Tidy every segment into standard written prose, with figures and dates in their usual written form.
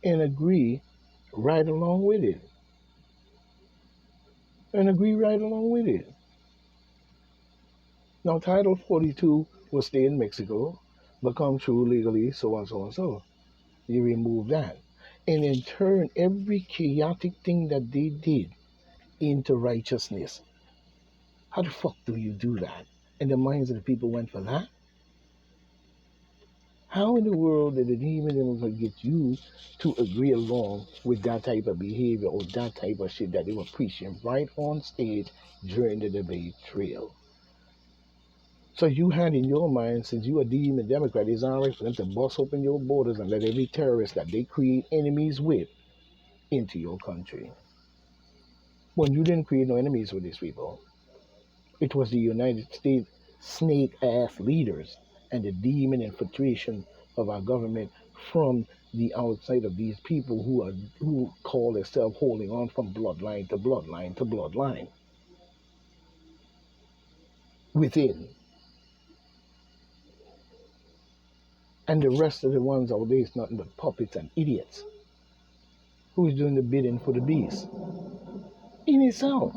and agree right along with it. And agree right along with it. Now, Title 42 will stay in Mexico, become true legally, so on, so on, so. You remove that. And then turn every chaotic thing that they did into righteousness. How the fuck do you do that? And the minds of the people went for that? How in the world did the demon get you to agree along with that type of behavior or that type of shit that they were preaching right on stage during the debate trail? So you had in your mind, since you are demon Democrat, it's all right for them to bust open your borders and let every terrorist that they create enemies with into your country. When you didn't create no enemies with these people, it was the United States snake ass leaders and the demon infiltration of our government from the outside of these people who call themselves holding on from bloodline to bloodline to bloodline within. And the rest of the ones out there is nothing but puppets and idiots who is doing the bidding for the beast in itself.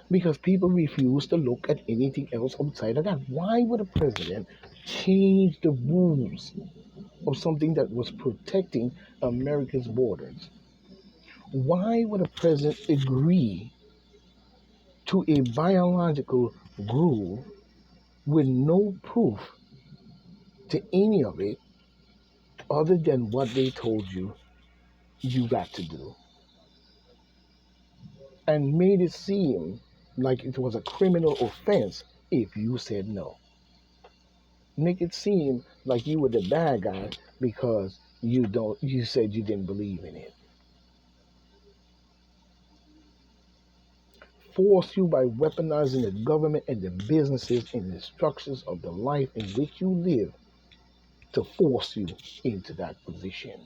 Because people refuse to look at anything else outside of that. Why would a president change the rules of something that was protecting America's borders? Why would a president agree to a biological groove with no proof to any of it other than what they told you you got to do? And made it seem like it was a criminal offense if you said no. Make it seem like you were the bad guy because you said you didn't believe in it. Force you by weaponizing the government and the businesses and the structures of the life in which you live to force you into that position.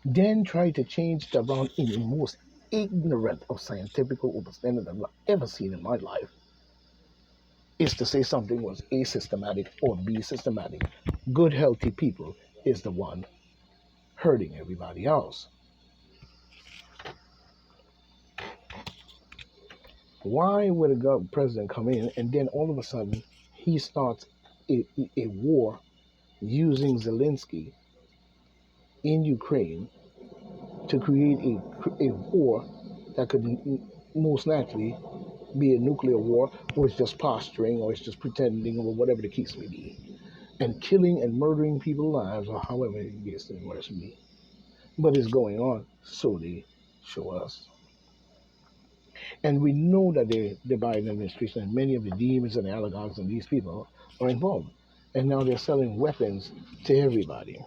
Then try to change it around in the most ignorant of scientific understanding that I've ever seen in my life is to say something was asystematic or be systematic. Good, healthy people is the one hurting everybody else. Why would a president come in and then all of a sudden he starts a war using Zelensky in Ukraine to create a war that could most naturally be a nuclear war, or it's just posturing, or it's just pretending, or whatever the case may be, and killing and murdering people's lives, or however it gets to be. But it's going on, so they show us. And we know that the Biden administration and many of the demons and the oligarchs and these people are involved. And now they're selling weapons to everybody.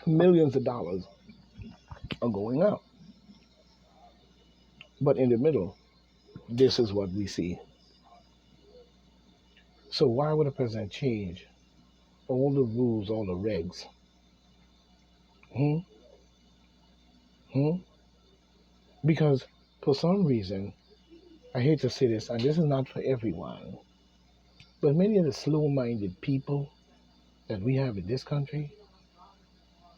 Millions of dollars are going out. But in the middle, this is what we see. So why would a president change all the rules, all the regs? Hmm? Hmm? Because for some reason, I hate to say this, and this is not for everyone, but many of the slow-minded people that we have in this country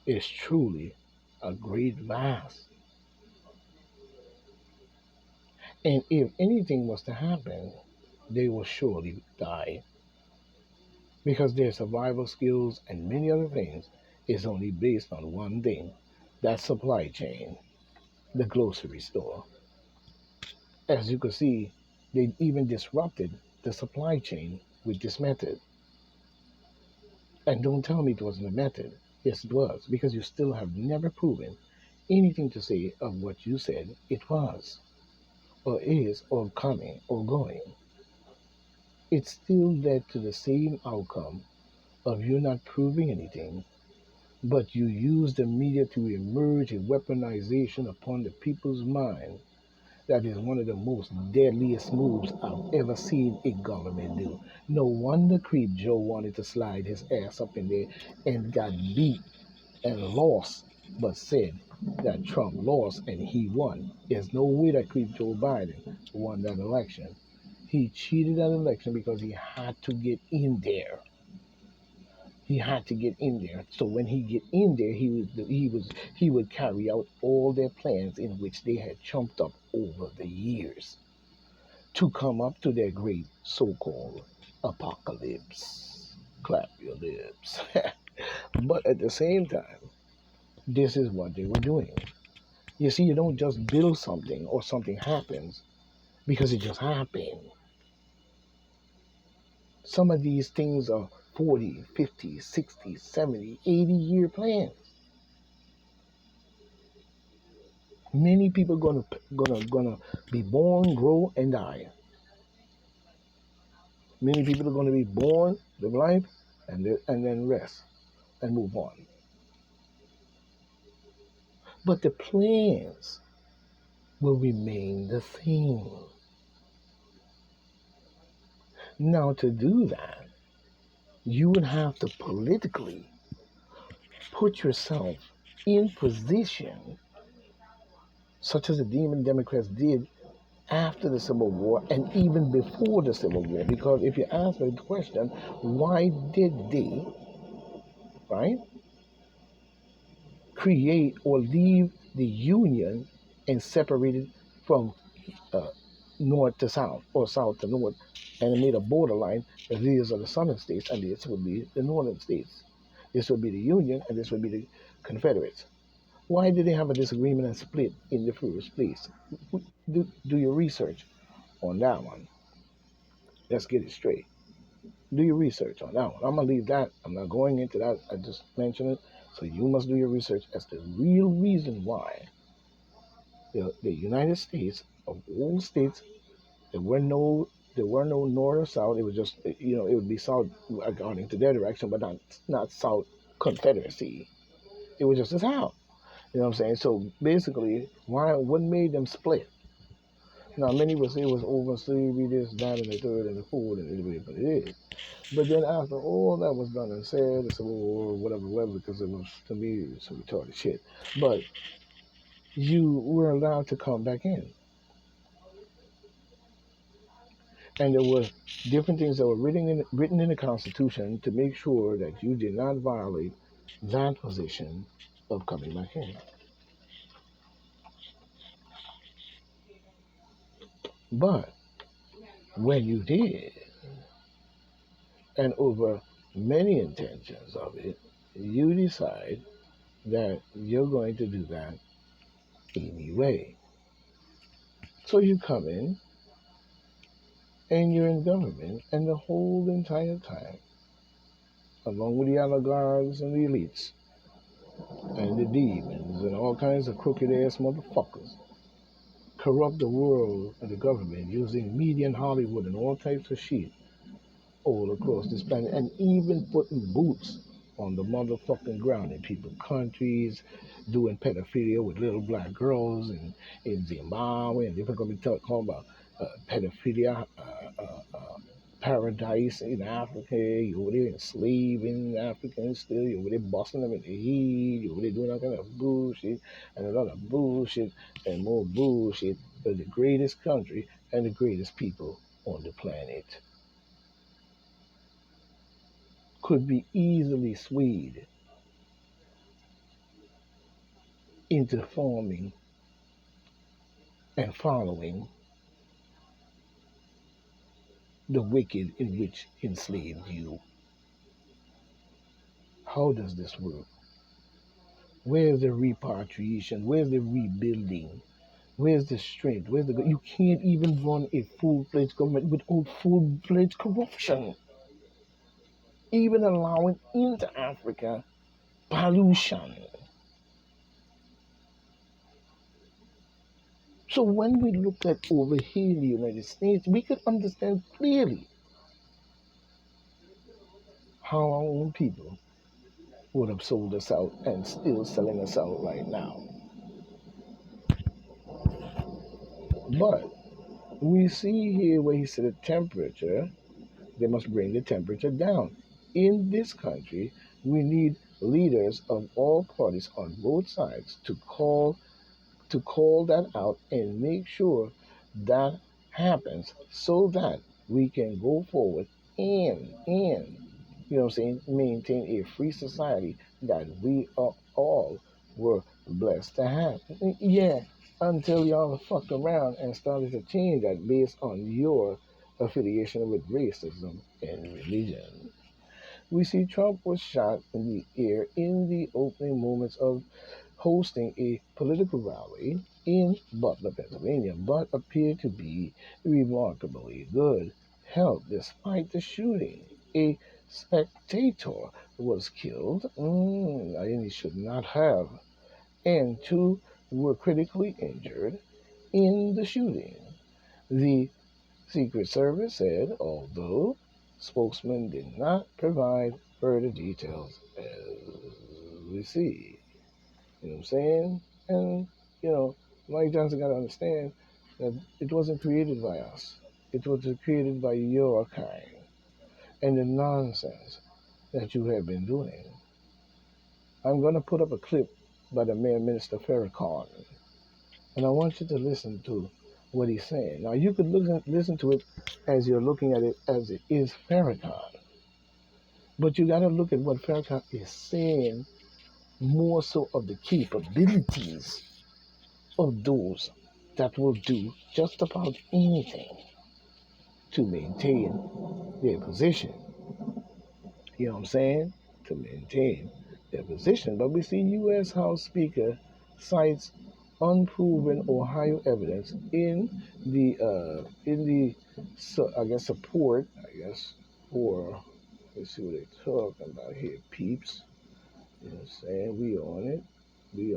is truly a great mass. And if anything was to happen, they will surely die because their survival skills and many other things is only based on one thing, that supply chain, the grocery store. As you can see, they even disrupted the supply chain with this method. And don't tell me it wasn't a method. Yes, it was, because you still have never proven anything to say of what you said it was, or is, or coming, or going. It still led to the same outcome of you not proving anything, but you use the media to emerge a weaponization upon the people's mind. That is one of the most deadliest moves I've ever seen a government do. No wonder Creep Joe wanted to slide his ass up in there and got beat and lost, but said that Trump lost and he won. There's no way that Creep Joe Biden won that election. He cheated that election because he had to get in there. He had to get in there. So when he get in there, he would carry out all their plans in which they had chumped up over the years to come up to their great so-called apocalypse. Clap your lips. But at the same time, this is what they were doing. You see, you don't just build something or something happens because it just happened. Some of these things are 40, 50, 60, 70, 80-year plans. Many people gonna be born, grow, and die. Many people are gonna be born, live life, and then rest and move on. But the plans will remain the same. Now, to do that, you would have to politically put yourself in position, such as the Demon Democrats did after the Civil War and even before the Civil War. Because if you ask me the question, why did they, right, create or leave the Union and separate it from uh, north to south or south to north and made a borderline that these are the southern states and this would be the northern states. This would be the Union and this would be the Confederates. Why did they have a disagreement and split in the first place? Do your research on that one. Let's get it straight. Do your research on that one. I'm gonna leave that. I'm not going into that. I just mentioned it. So you must do your research as the real reason why the United States of all states, there were no north or south. It was just it would be south according to their direction, but not south confederacy. It was just the south. You know what I'm saying? So basically, what made them split? Now many would say it was over slavery, this, that, and the third, and the fourth, and it is what it is. But then after all that was done and said, the Civil War, whatever, because it was, to me, some retarded shit. But you were allowed to come back in. And there were different things that were written in the Constitution to make sure that you did not violate that position of coming back in. But when you did, and over many intentions of it, you decide that you're going to do that anyway. So you come in and you're in government, and the whole entire time, along with the oligarchs and the elites and the demons and all kinds of crooked ass motherfuckers, corrupt the world and the government using media and Hollywood and all types of shit all across this planet, and even putting boots on the motherfucking ground in people's countries, doing pedophilia with little black girls in Zimbabwe, and they're going to be talking about pedophilia paradise in Africa. You're over there enslaving Africans still. You're over there busting them in the head. You're over there doing all kind of bullshit and a lot of bullshit and more bullshit. But the greatest country and the greatest people on the planet could be easily swayed into forming and following the wicked in which enslaved you. How does this work? Where's the repatriation? Where's the rebuilding? Where's the strength? You can't even run a full-fledged government without full-fledged corruption. Even allowing into Africa pollution. So when we look at over here in the United States, we can understand clearly how our own people would have sold us out and still selling us out right now. But we see here where he said the temperature, they must bring the temperature down. In this country, we need leaders of all parties on both sides to call that out and make sure that happens so that we can go forward and maintain a free society that we are all were blessed to have. Yeah, until y'all fucked around and started to change that based on your affiliation with racism and religion. We see Trump was shot in the air in the opening moments of hosting a political rally in Butler, Pennsylvania, but appeared to be remarkably good health despite the shooting. A spectator was killed, and he should not have, and two were critically injured in the shooting. The Secret Service said, although spokesman did not provide further details as we see. You know what I'm saying? And, you know, Mike Johnson got to understand that it wasn't created by us. It was created by your kind and the nonsense that you have been doing. I'm going to put up a clip by the Mayor Minister Farrakhan, and I want you to listen to what he's saying. Now, you could listen to it as you're looking at it as it is Farrakhan, but you got to look at what Farrakhan is saying more so of the capabilities of those that will do just about anything to maintain their position. You know what I'm saying? To maintain their position. But we see U.S. House Speaker cites unproven Ohio evidence support, for, let's see what they're talking about here, peeps. You know what I'm saying? We on it. We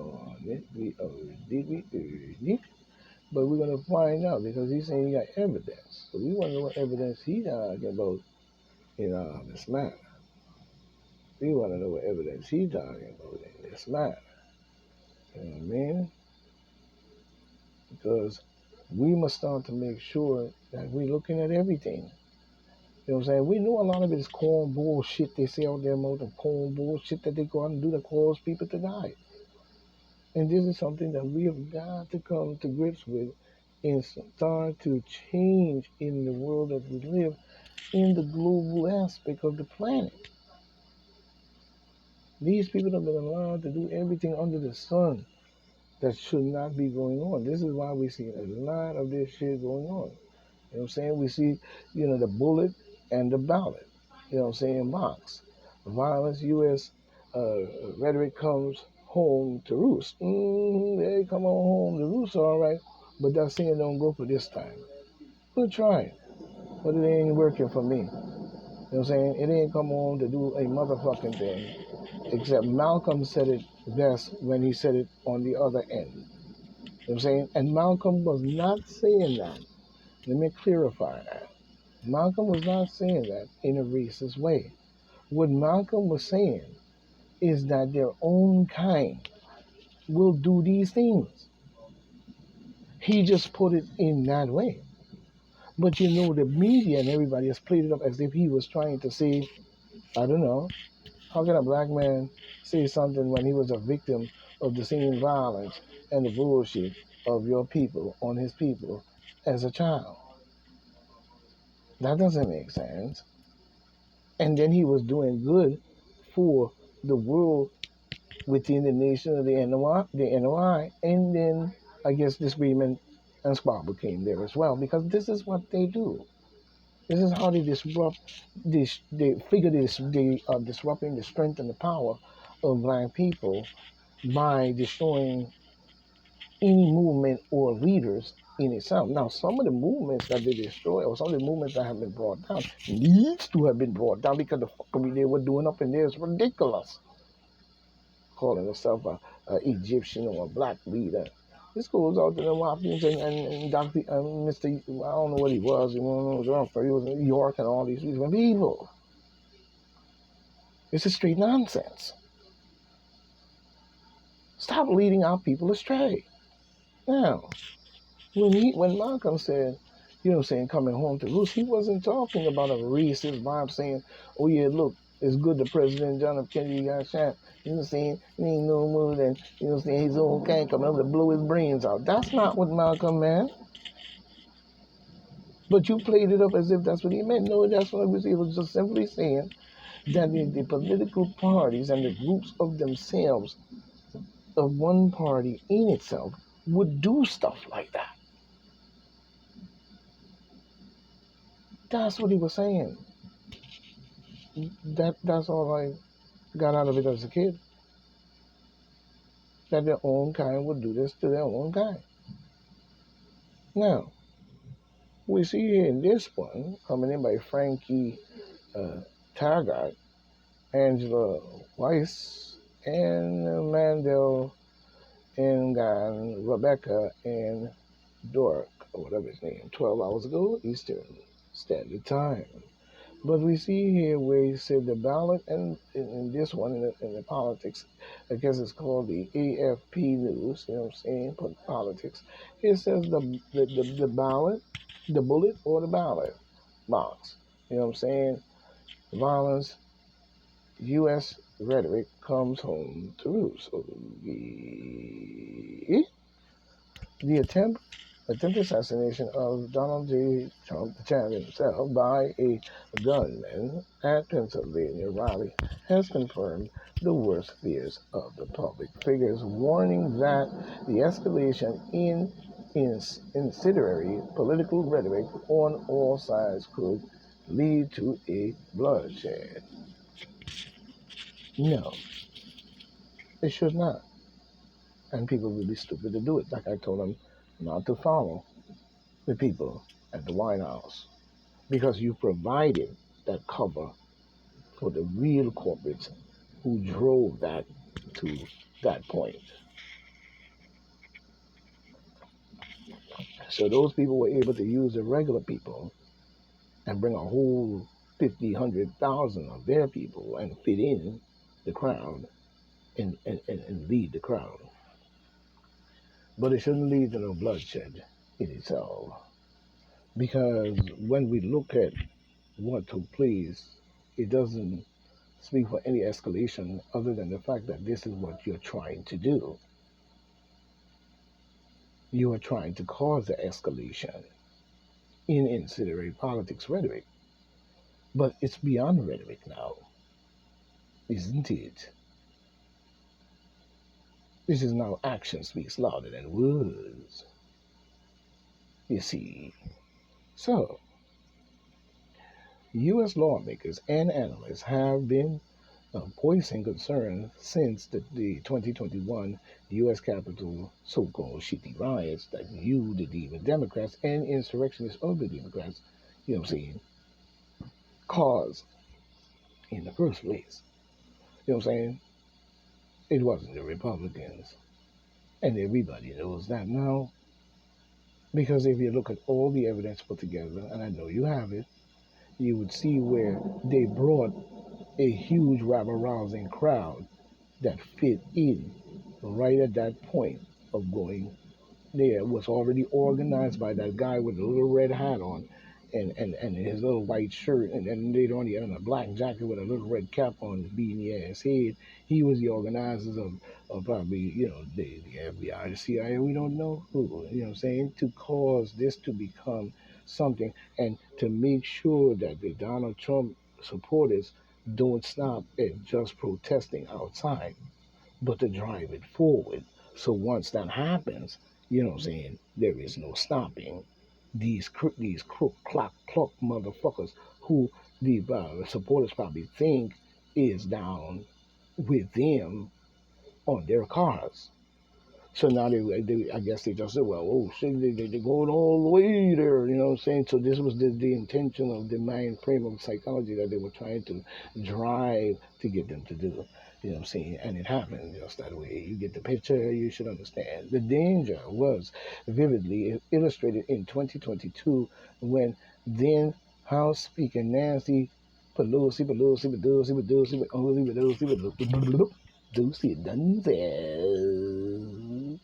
earned it. But we're going to find out because he's saying he got evidence. So we want to know what evidence he's talking about in this matter. We want to know what evidence he's talking about in this matter. You know what I mean? Because we must start to make sure that we're looking at everything. You know what I'm saying? We know a lot of it is corn bullshit they say out there, about the corn bullshit that they go out and do to cause people to die. And this is something that we have got to come to grips with and start to change in the world that we live in the global aspect of the planet. These people have been allowed to do everything under the sun that should not be going on. This is why we see a lot of this shit going on. You know what I'm saying? We see, the bullet and the ballot. You know what I'm saying? Box. Violence, U.S. Rhetoric comes home to roost. They come on home to roost, all right. But that saying don't go for this time. We'll try it. But it ain't working for me. You know what I'm saying? It ain't come on to do a motherfucking thing. Except Malcolm said it best when he said it on the other end. You know what I'm saying? And Malcolm was not saying that. Let me clarify that. Malcolm was not saying that in a racist way. What Malcolm was saying is that their own kind will do these things. He just put it in that way. But the media and everybody has played it up as if he was trying to say, I don't know, how can a black man say something when he was a victim of the same violence and the bullshit of your people on his people as a child? That doesn't make sense. And then he was doing good for the world within the nation of the NOI, and then I guess disagreement and squabble came there as well, because this is what they do. This is how they disrupt this. They are disrupting the strength and the power of black people by destroying any movement or leaders in itself. Now, some of the movements that they destroy, or some of the movements that have been brought down, needs to have been brought down because the fuckery they were doing up in there is ridiculous. Calling herself a Egyptian or a black leader. This goes out to the Wapians and Dr. Mr. I don't know what he was. He was in New York and all these people. This is straight nonsense. Stop leading our people astray. Now, when Malcolm said, coming home to roost, he wasn't talking about a racist vibe saying, oh yeah, look, it's good the President John F. Kennedy got shot. You know what I'm saying? He ain't no more than, his own kind coming over to blow his brains out. That's not what Malcolm meant. But you played it up as if that's what he meant. No, that's what it was. He was just simply saying that the political parties and the groups of themselves, of one party in itself, would do stuff like that. That's what he was saying. That's all I got out of it as a kid. That their own kind would do this to their own kind. Now, we see here in this one, coming in by Frankie Taggart, Angela Weiss, and Mandel and Rebecca and Dork, or whatever his name, 12 hours ago, Eastern Standard Time. But we see here where he said the ballot, and in this one, in the politics, I guess it's called the AFP News, you know what I'm saying, politics. It says the ballot, the bullet or the ballot box, you know what I'm saying, violence, U.S. rhetoric comes home to roost. So the attempted assassination of Donald J. Trump, the champion himself, by a gunman at Pennsylvania rally has confirmed the worst fears of the public figures, warning that the escalation in incendiary political rhetoric on all sides could lead to a bloodshed. No, it should not. And people would be stupid to do it, like I told them not to follow the people at the White House because you provided that cover for the real corporates who drove that to that point. So those people were able to use the regular people and bring a whole 50, 100,000 of their people and fit in the crowd and lead the crowd. But it shouldn't lead to no bloodshed in itself. Because when we look at what took place, it doesn't speak for any escalation other than the fact that this is what you're trying to do. You are trying to cause the escalation in incendiary politics rhetoric. But it's beyond rhetoric now, isn't it? This is now action speaks louder than words. You see. So, U.S. lawmakers and analysts have been voicing concern since the 2021 U.S. Capitol so-called shitty riots that you, the demon Democrats, and insurrectionists of the Democrats, you know what I'm saying, caused in the first place. You know what I'm saying? It wasn't the Republicans. And everybody knows that now. Because if you look at all the evidence put together, and I know you have it, you would see where they brought a huge rabble-rousing crowd that fit in right at that point of going there. Was already organized by that guy with the little red hat on and his little white shirt, and then later on he had on a black jacket with a little red cap on his beanie ass head. He was the organizers of probably, you know, the FBI, the CIA, we don't know who, you know what I'm saying, to cause this to become something and to make sure that the Donald Trump supporters don't stop at just protesting outside, but to drive it forward. So once that happens, you know what I'm saying, there is no stopping these crook clock clock motherfuckers who the supporters probably think is down with them on their cars. So now I guess they just said, well, oh shit, they're going all the way there, you know what I'm saying? So this was the intention of the mind frame of psychology that they were trying to drive to get them to do. You know what I'm saying? And it happened just that way. You get the picture, you should understand. The danger was vividly illustrated in 2022 when then House Speaker Nancy Pelosi, Lucy Dunze,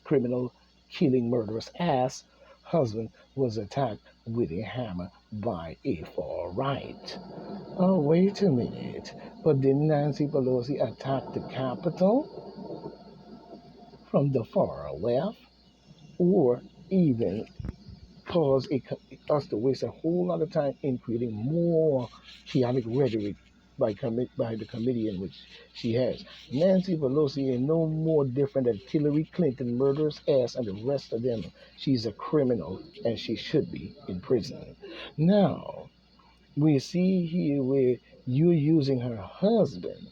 criminal, killing, murderous ass husband was attacked with a hammer by a far right. Oh, wait a minute. But did Nancy Pelosi attack the Capitol from the far left? Or even cause us to waste a whole lot of time in creating more chaotic rhetoric by the committee in which she has. Nancy Pelosi is no more different than Hillary Clinton, murderous ass, and the rest of them. She's a criminal, and she should be in prison. Now, we see here where you're using her husband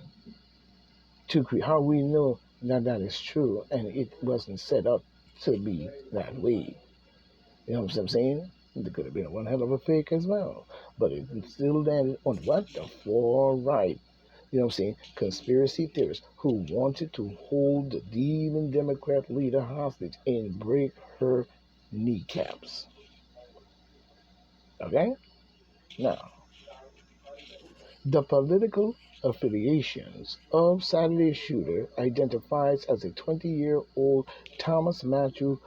to create. How we know that that is true, and it wasn't set up to be that way. You know what I'm saying? There could have been one hell of a fake as well. But it still landed on what? The far right. You know what I'm saying? Conspiracy theorists who wanted to hold the demon Democrat leader hostage and break her kneecaps. Okay? Now, the political affiliations of Saturday's shooter, identified as a 20-year-old Thomas Matthew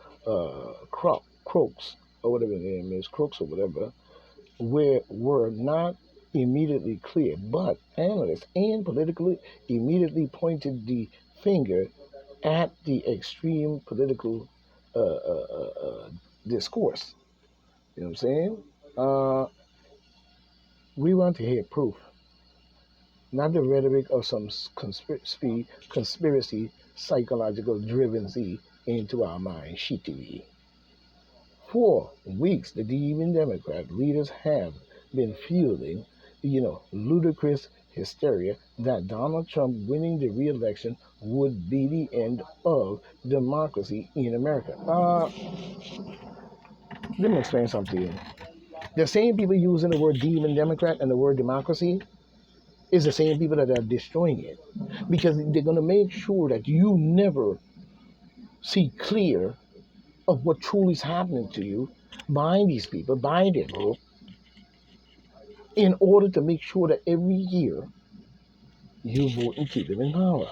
Crooks, or whatever his name is, Crooks or whatever, were not immediately clear, but analysts and politically immediately pointed the finger at the extreme political discourse. You know what I'm saying? We want to hear proof, not the rhetoric of some conspiracy psychological driven Z into our mind. Shitty. For weeks, the demon Democrat leaders have been fueling, ludicrous hysteria that Donald Trump winning the re-election would be the end of democracy in America. Let me explain something to you. The same people using the word demon Democrat and the word democracy is the same people that are destroying it, because they're going to make sure that you never see clear of what truly is happening to you by these people, by their group, in order to make sure that every year you vote and keep them in power.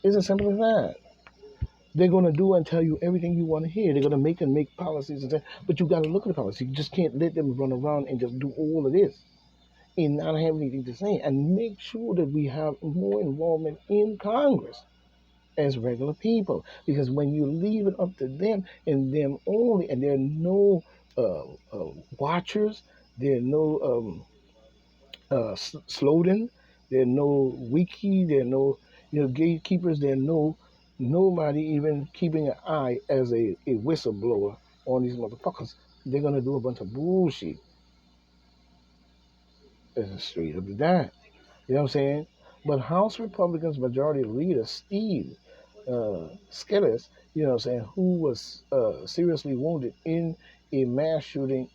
It's as simple as that. They're going to do and tell you everything you want to hear. They're going to make policies and say, but you got to look at the policy. You just can't let them run around and just do all of this and not have anything to say. And make sure that we have more involvement in Congress as regular people. Because when you leave it up to them and them only, and there are no watchers, there are no slogan, there are no wiki, there are no gatekeepers, there are nobody even keeping an eye as a whistleblower on these motherfuckers. They're gonna do a bunch of bullshit. It's straight up to that. You know what I'm saying? But House Republicans Majority Leader Steve Scalise, you know what I'm saying, who was seriously wounded in a mass shooting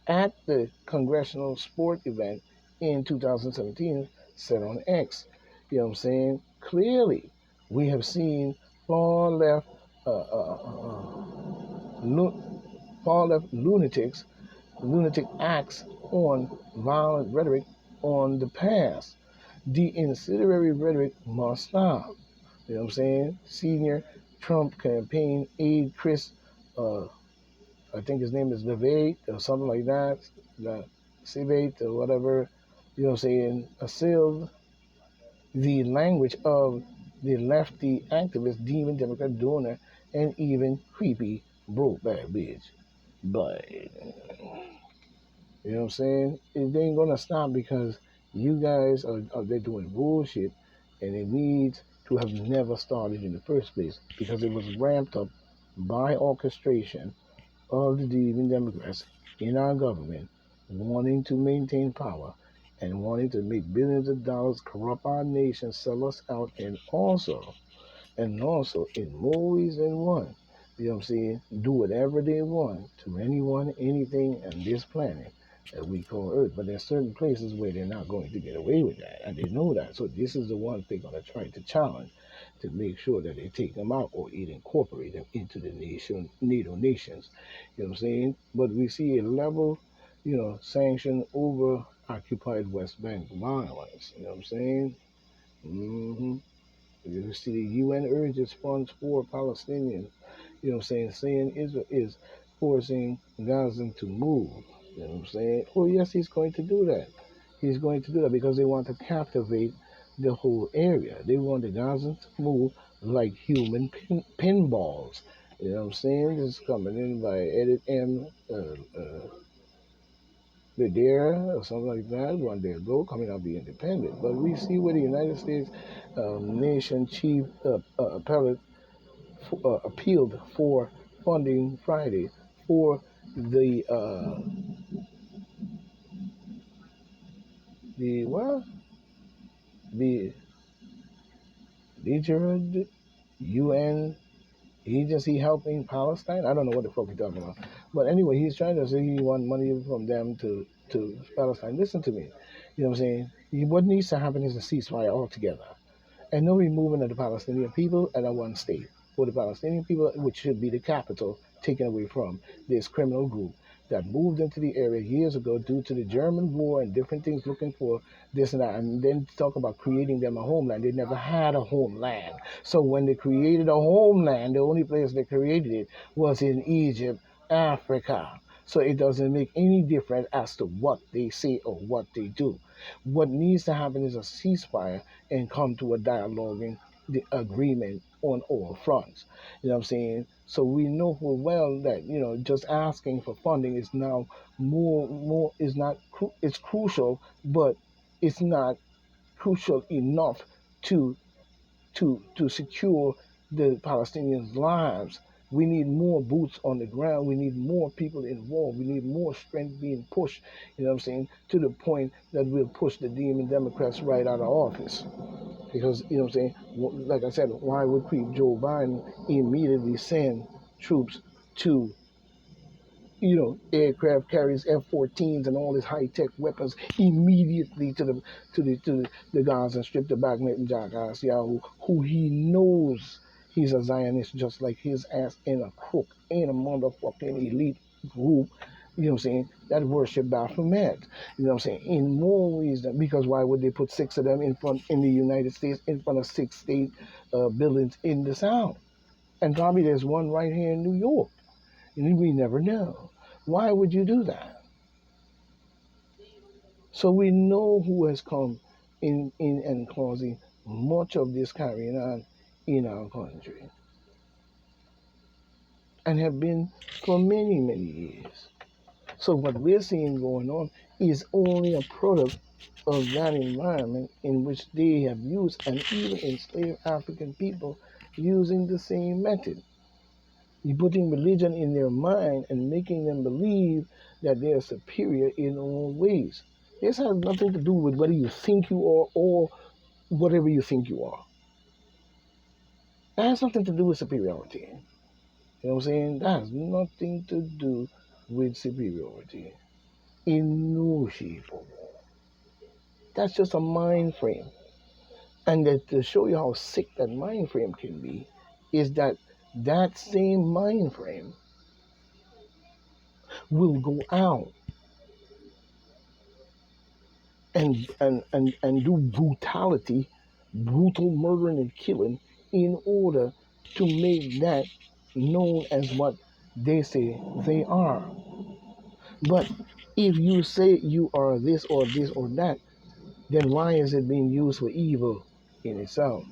at the congressional sport event in 2017, said on X, you know what I'm saying, clearly we have seen far left lunatics, lunatic acts on violent rhetoric on the past. The incendiary rhetoric must stop. You know what I'm saying? Senior Trump campaign aide Chris, I think his name is Levate or something like that, Civate or whatever, you know what I'm saying, assailed the language of the lefty activist, demon Democrat donor, and even creepy broke back bitch. But you know what I'm saying? It ain't gonna stop because you guys are they're doing bullshit, and it needs to have never started in the first place because it was ramped up by orchestration of the demon Democrats in our government wanting to maintain power and wanting to make billions of dollars, corrupt our nation, sell us out, and also in more ways than one, you know what I'm saying, do whatever they want to anyone, anything on this planet that we call Earth. But there's certain places where they're not going to get away with that, and they know that. So this is the one they're going to try to challenge to make sure that they take them out or it incorporate them into the NATO nations. You know what I'm saying? But we see a level, sanction over occupied West Bank violence. You know what I'm saying? Mm-hmm. You see the UN urges funds for Palestinians, you know what I'm saying Israel is forcing Gaza to move. You know what I'm saying? Oh yes, he's going to do that. He's going to do that because they want to captivate the whole area. They want the Gazans to move like human pinballs. You know what I'm saying? This is coming in by Edit M. they're there or something like that. One day ago, coming out be independent. But we see where the United States nation chief appellate appealed for funding Friday for the well the Legion UN agency helping Palestine. I don't know what the fuck he's talking about. But anyway, he's trying to say he want money from them to Palestine. Listen to me. You know what I'm saying? What needs to happen is a ceasefire altogether. And no removing of the Palestinian people and a one state. For the Palestinian people, which should be the capital, taken away from this criminal group that moved into the area years ago due to the German war and different things looking for this and that. And then talk about creating them a homeland. They never had a homeland. So when they created a homeland, the only place they created it was in Egypt, Africa. So it doesn't make any difference as to what they say or what they do. What needs to happen is a ceasefire and come to a dialoguing the agreement on all fronts. You know what I'm saying? So we know full well that just asking for funding is now more is not it's crucial, but it's not crucial enough to to secure the Palestinians' lives. We need more boots on the ground. We need more people involved. We need more strength being pushed, you know what I'm saying, to the point that we'll push the demon Democrats right out of office. Because, you know what I'm saying, like I said, why would Joe Biden immediately send troops to aircraft carriers, F-14s, and all these high-tech weapons immediately to the Gaza Strip, to Bagnet and Jackass Yahoo, who he knows he's a Zionist, just like his ass in a crook, in a motherfucking elite group. You know what I'm saying? That worship Baphomet. You know what I'm saying? In more ways than because why would they put six of them in the United States in front of six state buildings in the South? And probably there's one right here in New York. And we never know. Why would you do that? So we know who has come in and causing much of this carrying on in our country and have been for many, many years. So what we're seeing going on is only a product of that environment in which they have used and even enslaved African people using the same method. You're putting religion in their mind and making them believe that they're superior in all ways. This has nothing to do with whether you think you are or whatever you think you are. That has nothing to do with superiority. You know what I'm saying? That has nothing to do with superiority in no shape or form. That's just a mind frame. And that to show you how sick that mind frame can be is that that same mind frame will go out and do brutal murdering and killing in order to make that known as what they say they are. But if you say you are this or this or that, then why is it being used for evil in itself?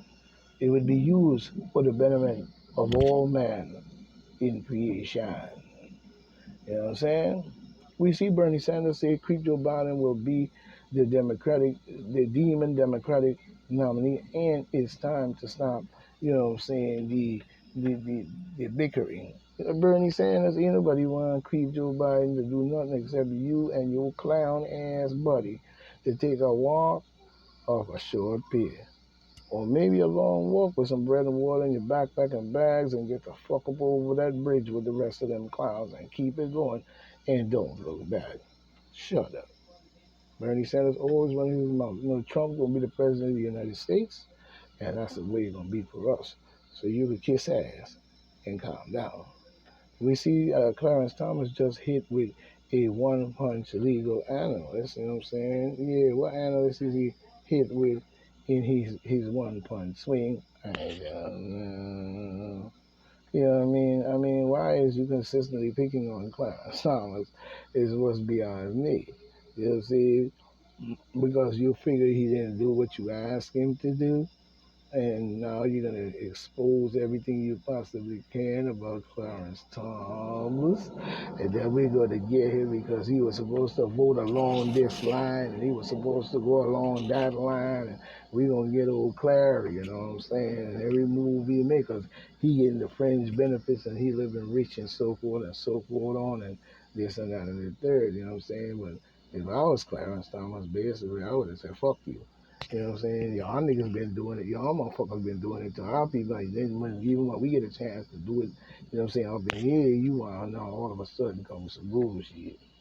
It would be used for the betterment of all man in creation. You know what I'm saying? We see Bernie Sanders say Creep Joe Biden will be the demon Democratic nominee, and it's time to stop, you know what I'm saying, the bickering. Bernie Sanders, ain't nobody want Creep Joe Biden to do nothing except you and your clown ass buddy to take a walk off a short pier. Or maybe a long walk with some bread and water in your backpack and bags and get the fuck up over that bridge with the rest of them clowns and keep it going and don't look back. Shut up. Bernie Sanders always running his mouth. Trump will be the president of the United States, and that's the way it's going to be for us. So you can kiss ass and calm down. We see Clarence Thomas just hit with a one-punch legal analyst. You know what I'm saying? Yeah, what analyst is he hit with in his one-punch swing? I don't know. You know what I mean? I mean, why is you consistently picking on Clarence Thomas is what's beyond me. You see, because you figure he didn't do what you asked him to do. And now you're gonna expose everything you possibly can about Clarence Thomas, and then we're gonna get him because he was supposed to vote along this line, and he was supposed to go along that line, and we're gonna get old Clary, you know what I'm saying? And every move he make, cause he getting the fringe benefits, and he living rich and so forth on, and this and that and the third, you know what I'm saying? But if I was Clarence Thomas, basically, I would have said, "Fuck you." You know what I'm saying? Y'all niggas been doing it. Y'all motherfuckers been doing it to our people. Like, then even when we get a chance to do it, you know what I'm saying? Up in here, you want now all of a sudden come with some bullshit.